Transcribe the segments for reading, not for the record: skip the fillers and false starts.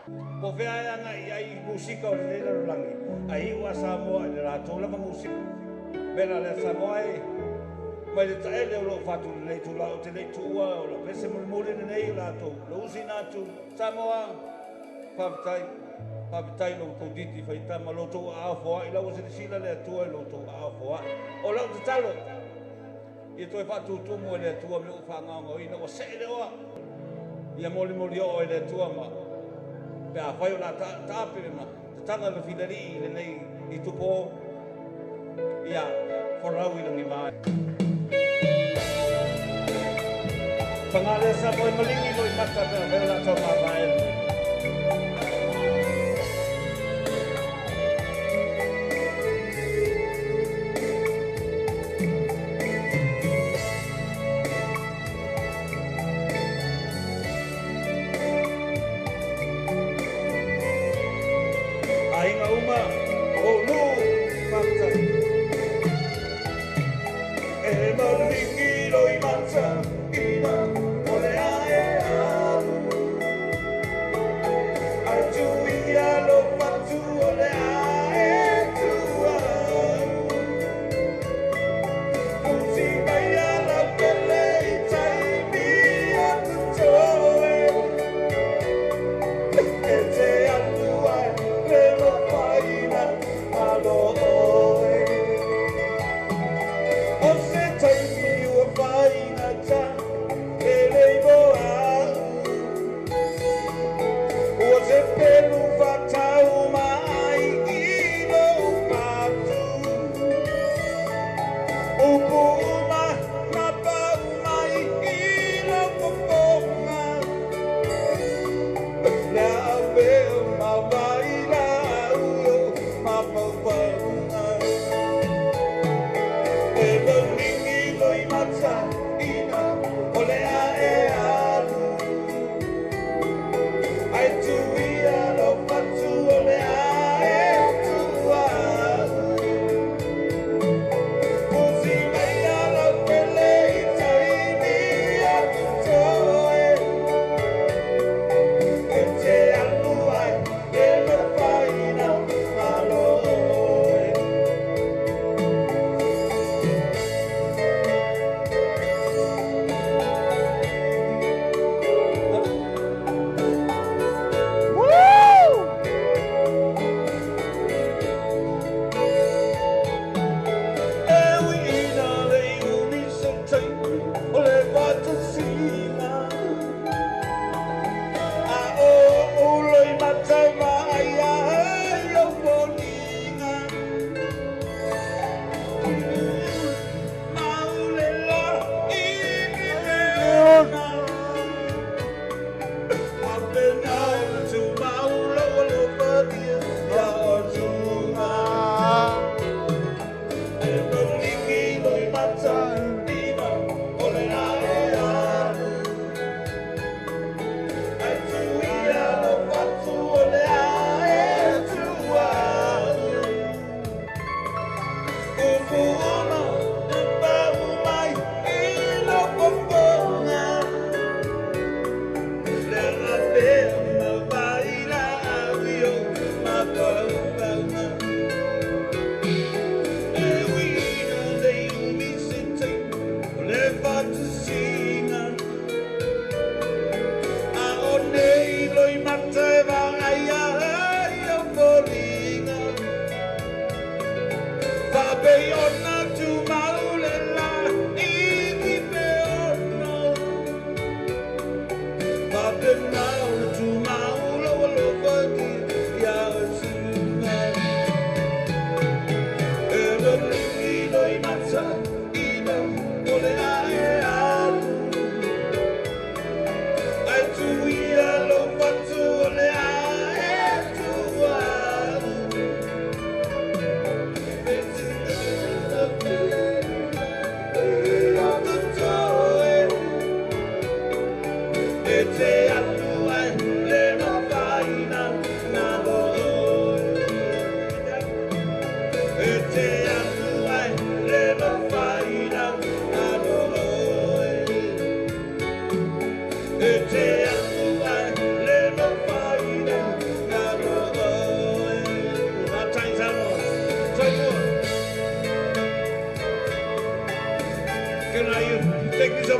Po fea anga ai musika o le langi. Ai wa Samoa le la tola ma musika. Bela le Samoa e mai le taele o lo fatu le tu la o te le tua o lo pese mo nei la to. Lo usina tu Samoa. Pavitai lo to diti fai ta ma lo to a fo ai la o se sila le tua lo to a fo. O la te talo. I to e fatu tu mo le tua me o fa nga ngo ina o se le o. Ia moli o le tua ma. Pe a whai o la tāpe ma, te tanga le whileri le nei I tupo ia wharau I langi mai. Pangale sa mo malingi no I mata pera pera la tau ma mai. Ainga uma o nu mata e malingi no I mata ina o le ae alu ai tu ia lo matu o le ae tua uti mai ala pele I tai mi atu toe e te atu ai le lo paina alo oe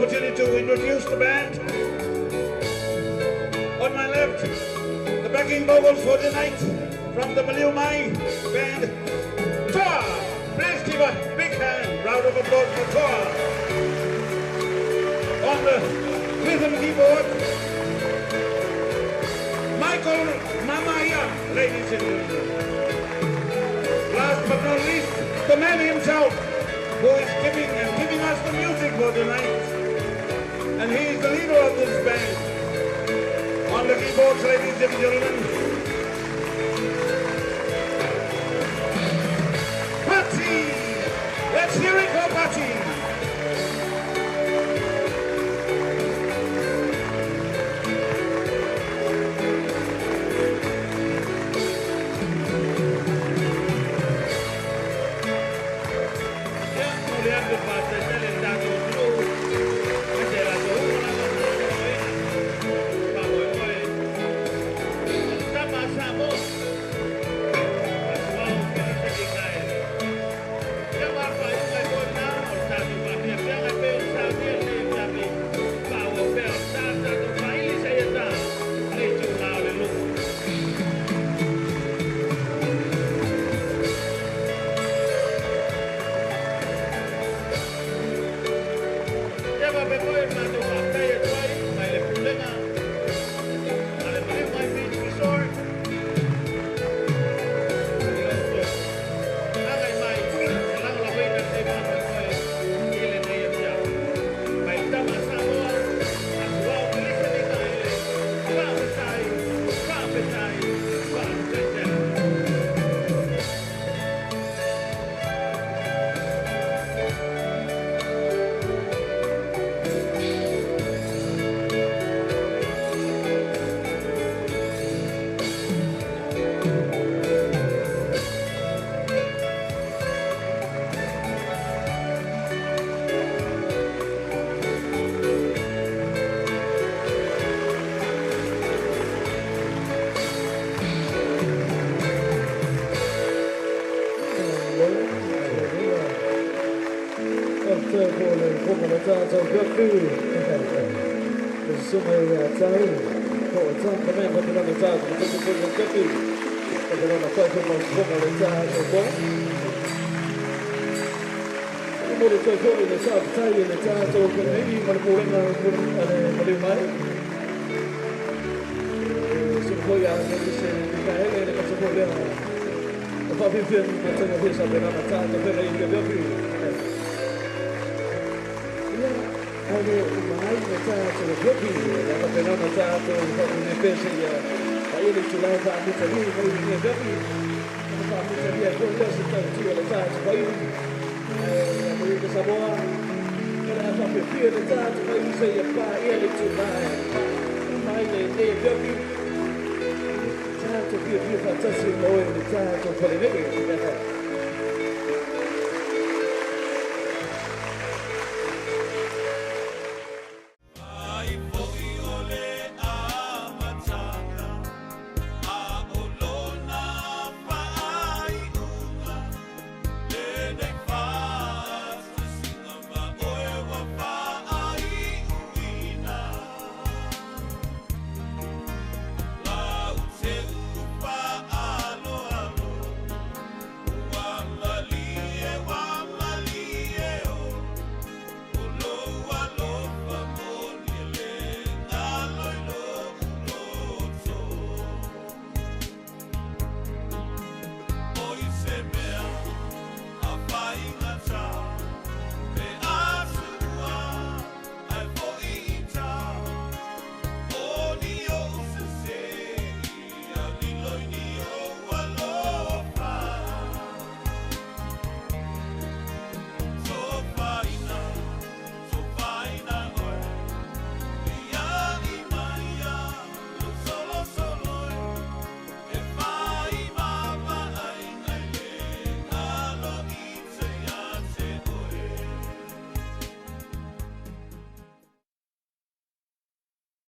opportunity to introduce the band. On my left, the backing vocals for tonight from the Maliu Mai band, Toa. Please give a big hand, round of applause for Toa. On the rhythm keyboard, Michael Mamaya, ladies and gentlemen. Last but not least, the man himself, who is giving us the music for tonight. And he is the leader of this band. On the keyboards, ladies and gentlemen, Patsy! Let's hear it for Patsy! Fantastic moment in the time for